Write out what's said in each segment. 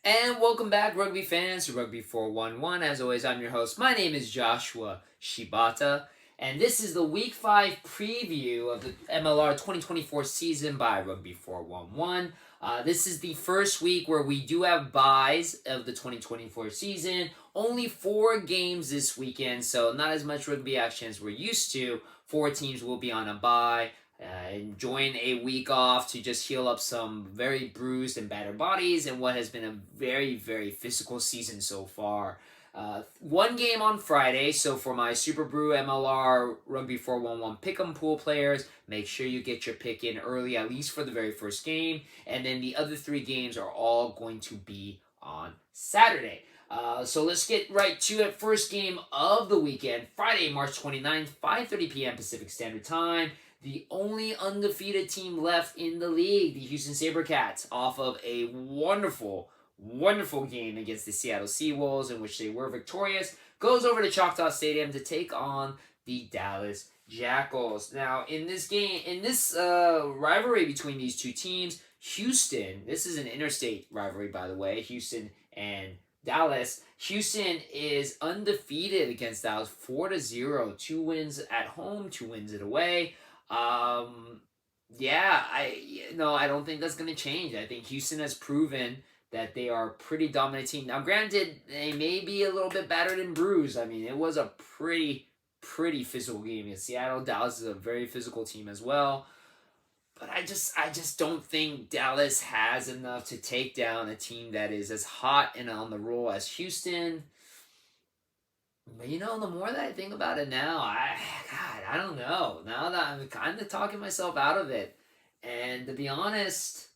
And welcome back, rugby fans, to Rugby411. As always, I'm your host. My name is Joshua Shibata, and this is the Week 5 preview of the MLR 2024 season by Rugby411. This is the first week where we do have buys of the 2024 season. Only 4 games this weekend, so not as much rugby action as we're used to. 4 teams will be on a bye. Enjoying a week off to just heal up some very bruised and battered bodies and what has been a very, very physical season so far. One game on Friday, so for my Super Brew MLR Rugby 411 Pick'em Pool players, make sure you get your pick in early, at least for the very first game, and then the other 3 games are all going to be on Saturday. So let's get right to it. First game of the weekend, Friday, March 29th, 5:30 p.m. Pacific Standard Time. The only undefeated team left in the league, the Houston SaberCats, off of a wonderful, wonderful game against the Seattle Seawolves in which they were victorious, goes over to Choctaw Stadium to take on the Dallas Jackals. Now, in this game, in this rivalry between these two teams, Houston, this is an interstate rivalry, by the way, Houston and Dallas. Houston is undefeated against Dallas, 4-0, 2 wins at home, 2 wins away. Yeah, I don't think that's going to change. I think Houston has proven that they are a pretty dominant team. Now, granted, they may be a little bit battered and bruised. I mean, it was a pretty physical game in Seattle. Dallas is a very physical team as well. But I just don't think Dallas has enough to take down a team that is as hot and on the roll as Houston. But the more that I think about it now, I don't know. Now that I'm kind of talking myself out of it, and to be honest,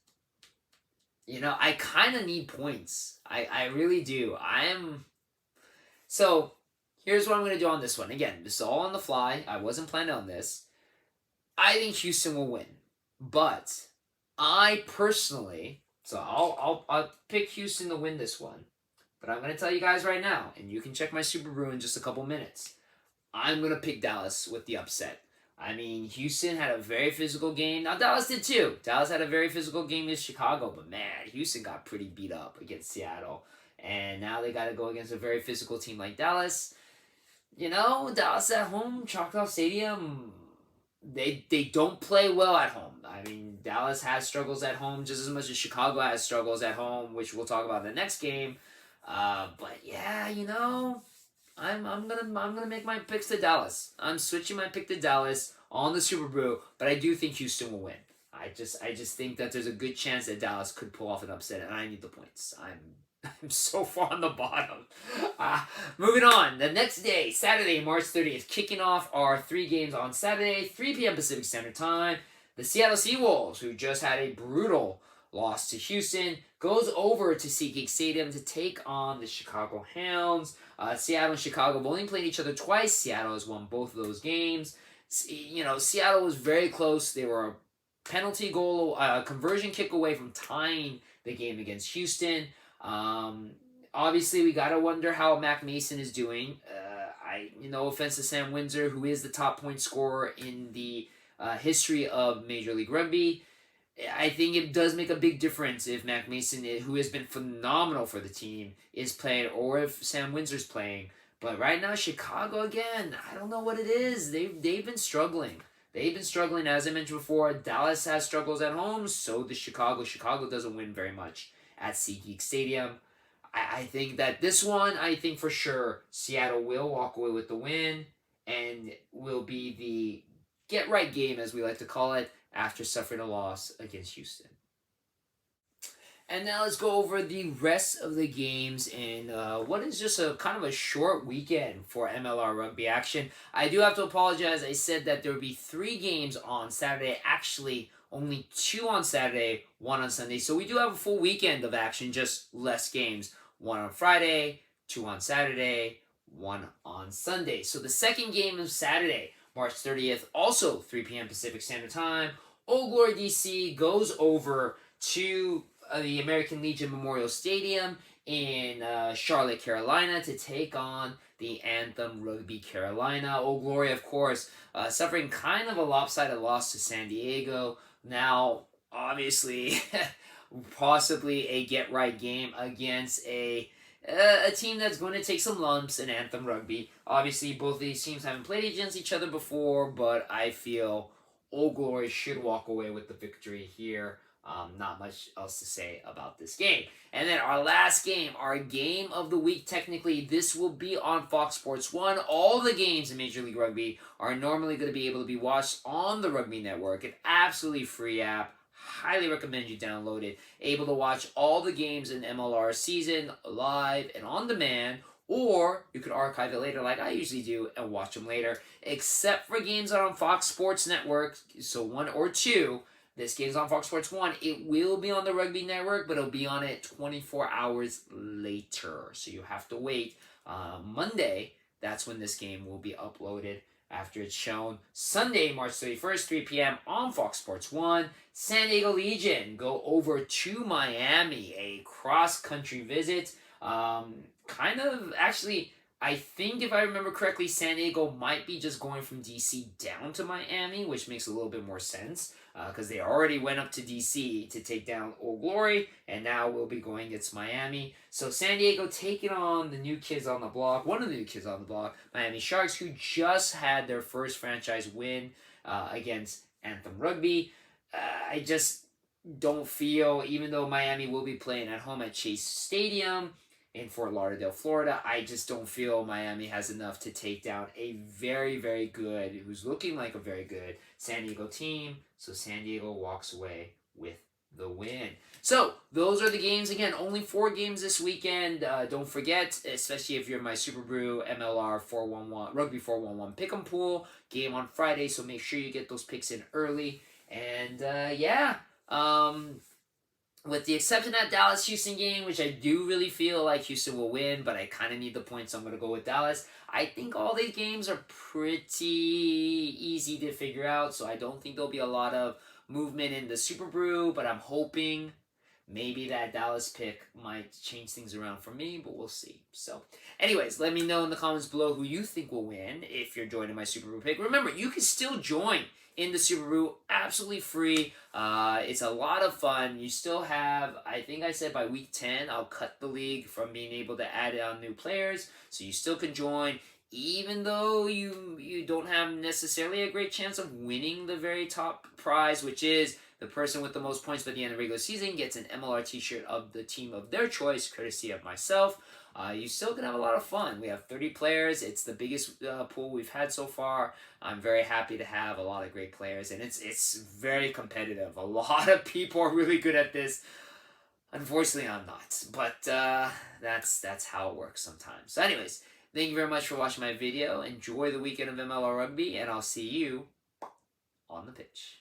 I kind of need points. I really do. So here's what I'm gonna do on this one. Again, this is all on the fly. I wasn't planning on this. I think Houston will win, but I personally, so I'll pick Houston to win this one. But I'm going to tell you guys right now, and you can check my Super Brew in just a couple minutes. I'm going to pick Dallas with the upset. I mean, Houston had a very physical game. Now, Dallas did too. Dallas had a very physical game against Chicago, but man, Houston got pretty beat up against Seattle. And now they got to go against a very physical team like Dallas. Dallas at home, Choctaw Stadium, they don't play well at home. I mean, Dallas has struggles at home just as much as Chicago has struggles at home, which we'll talk about in the next game. But yeah, I'm gonna make my picks to Dallas. I'm switching my pick to Dallas on the Super Brew, but I do think Houston will win. I just think that there's a good chance that Dallas could pull off an upset, and I need the points. I'm so far on the bottom. Moving on. The next day, Saturday, March 30th, kicking off our 3 games on Saturday, 3 p.m. Pacific Standard Time. The Seattle Seawolves, who just had a brutal loss to Houston, goes over to SeatGeek Stadium to take on the Chicago Hounds. Seattle and Chicago have only played each other twice. Seattle has won both of those games. Seattle was very close. They were a penalty goal, conversion kick away from tying the game against Houston. Obviously, we gotta wonder how Mac Mason is doing. No offense to Sam Windsor, who is the top point scorer in the history of Major League Rugby. I think it does make a big difference if Mac Mason, who has been phenomenal for the team, is playing, or if Sam Windsor's playing. But right now, Chicago, again, I don't know what it is. They've been struggling. They've been struggling, as I mentioned before. Dallas has struggles at home, so does Chicago. Chicago doesn't win very much at SeatGeek Stadium. I think that this one, I think for sure, Seattle will walk away with the win and will be the get-right game, as we like to call it, after suffering a loss against Houston. And now let's go over the rest of the games in what is just a kind of a short weekend for MLR rugby action. I do have to apologize. I said that there would be 3 games on Saturday. Actually, only 2 on Saturday, 1 on Sunday. So we do have a full weekend of action, just less games. 1 on Friday, 2 on Saturday, 1 on Sunday. So the second game of Saturday, March 30th, also 3 p.m. Pacific Standard Time. Old Glory DC goes over to the American Legion Memorial Stadium in Charlotte, Carolina to take on the Anthem Rugby Carolina. Old Glory, of course, suffering kind of a lopsided loss to San Diego. Now, obviously, possibly a get-right game against a team that's going to take some lumps in Anthem Rugby. Obviously, both of these teams haven't played against each other before, but I feel Old Glory should walk away with the victory here. Not much else to say about this game. And then our last game, our game of the week, technically, this will be on Fox Sports 1. All the games in Major League Rugby are normally going to be able to be watched on the Rugby Network, an absolutely free app. Highly recommend you download it. Able to watch all the games in MLR season live and on demand, or you could archive it later like I usually do and watch them later, except for games that are on Fox Sports Network, so 1 or 2. This game's on Fox Sports 1. It will be on the Rugby Network, but it'll be on it 24 hours later. So you have to wait. Monday, that's when this game will be uploaded after it's shown. Sunday, March 31st, 3 p.m. on Fox Sports 1. San Diego Legion go over to Miami, a cross-country visit. Actually, I think if I remember correctly, San Diego might be just going from D.C. down to Miami, which makes a little bit more sense because they already went up to D.C. to take down Old Glory, and now we'll be going against Miami. So San Diego taking on the new kids on the block, one of the new kids on the block, Miami Sharks, who just had their first franchise win against Anthem Rugby. I just don't feel, even though Miami will be playing at home at Chase Stadium in Fort Lauderdale, Florida, I just don't feel Miami has enough to take down a very, very good, who's looking like a very good San Diego team. So San Diego walks away with the win. So those are the games. Again, only 4 games this weekend. Don't forget, especially if you're in my Super Brew MLR 411 Rugby 411 Pick'em Pool game on Friday. So make sure you get those picks in early. And with the exception of that Dallas-Houston game, which I do really feel like Houston will win, but I kind of need the points, so I'm going to go with Dallas. I think all these games are pretty easy to figure out, so I don't think there'll be a lot of movement in the Super Brew, but I'm hoping maybe that Dallas pick might change things around for me, but we'll see. So, anyways, let me know in the comments below who you think will win if you're joining my Super Brew pick. Remember, you can still join in the Super Brew, absolutely free. It's a lot of fun. You still have, I think I said by week 10, I'll cut the league from being able to add on new players, so you still can join, even though you don't have necessarily a great chance of winning the very top prize, which is the person with the most points by the end of the regular season gets an MLR t-shirt of the team of their choice, courtesy of myself. You still can have a lot of fun. We have 30 players. It's the biggest pool we've had so far. I'm very happy to have a lot of great players, and it's very competitive. A lot of people are really good at this. Unfortunately, I'm not, but that's how it works sometimes. So anyways, thank you very much for watching my video. Enjoy the weekend of MLR Rugby, and I'll see you on the pitch.